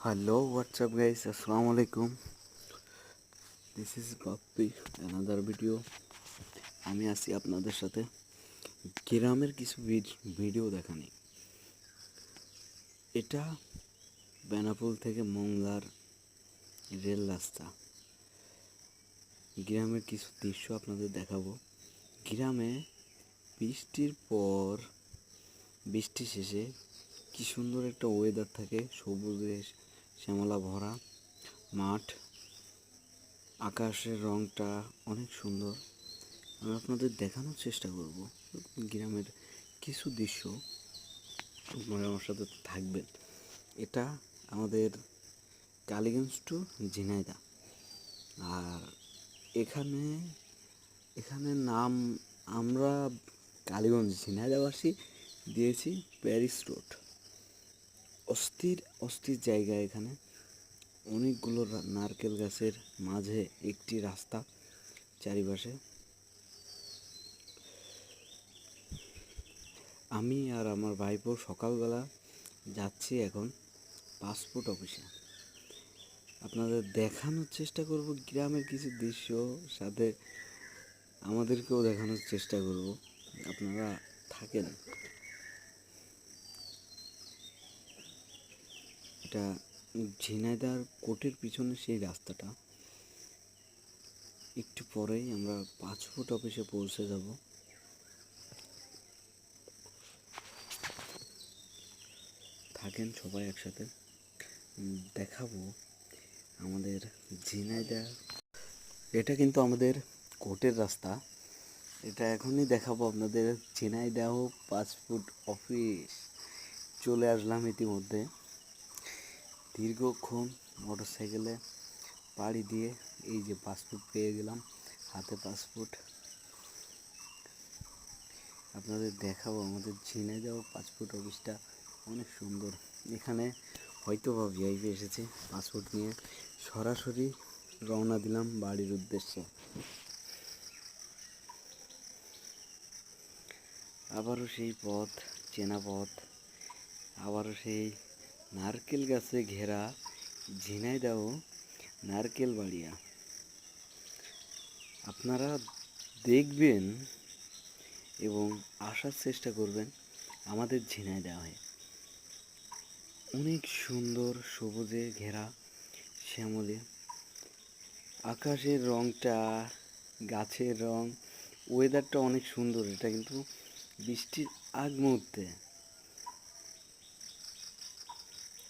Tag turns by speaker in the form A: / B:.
A: Hello, what's up, guys? Assalamu alaikum. This is Pappy, another video. আমি আছি আপনাদের সাথে গ্রামের কিছু ভিডিও দেখানি। এটা বেনাপোল থেকে মংলার রেল রাস্তা। গ্রামের কিছু দৃশ্য আপনাদের দেখাবো। গ্রামে বৃষ্টির পর বৃষ্টি শেষে কি সুন্দর একটা ওয়েদার থাকে, সবুজে শ্যামলা ভরা মাঠ, আকাশের রংটা অনেক সুন্দর। আমি আপনাদের দেখানোর চেষ্টা করব গ্রামের কিছু দৃশ্য। আপনারা আমার সাথে থাকবেন। এটা আমাদের কালীগঞ্জ টু ঝিনাইদহ। আর এখানে এখানে নাম আমরা কালীগঞ্জ ঝিনাইদহবাসী দিয়েছি প্যারিস রোড। অস্থির অস্থির জায়গা। এখানে অনেকগুলো নারকেল গাছের মাঝে একটি রাস্তা, চারিপাশে। আমি আর আমার ভাইপো সকালবেলা যাচ্ছি এখন পাসপোর্ট অফিসে। আপনাদের দেখানোর চেষ্টা করব গ্রামের কিছু দৃশ্য, সাথে আমাদেরকেও দেখানোর চেষ্টা করব। আপনারা থাকেন। এটা ঝিনাইদহ কোর্টের পিছনে সেই রাস্তাটা। একটু পরেই আমরা পাসপোর্ট অফিসে পৌঁছে যাব। থাকেন সবাই একসাথে, দেখাবো আমাদের ঝিনাইদহ। এটা কিন্তু আমাদের কোর্টের রাস্তা। এটা এখনই দেখাবো আপনাদের ঝিনাইদহ পাসপোর্ট অফিস। চলে আসলাম ইতিমধ্যে। দীর্ঘক্ষণ মোটরসাইকেলে পাড়ি দিয়ে এই যে পাসপোর্ট পেয়ে গেলাম, হাতে পাসপোর্ট। আপনাদের দেখাবো আমাদের ঝিনাইদহ পাসপোর্ট অফিসটা অনেক সুন্দর। এখানে হয়তো বা ভিআইপি এসেছে পাসপোর্ট নিয়ে। সরাসরি রওনা দিলাম বাড়ির উদ্দেশ্যে। আবারও সেই পথ, চেনা পথ, আবারও সেই নারকেল গাছে ঘেরা ঝিনাইদহ নারকেল বাড়িয়া। আপনারা দেখবেন এবং আসার চেষ্টা করবেন আমাদের ঝিনাইদহে। অনেক সুন্দর, সবুজে ঘেরা, শ্যামলে। আকাশের রংটা, গাছের রং, ওয়েদারটা অনেক সুন্দর। এটা কিন্তু বৃষ্টির আগ মুহূর্তে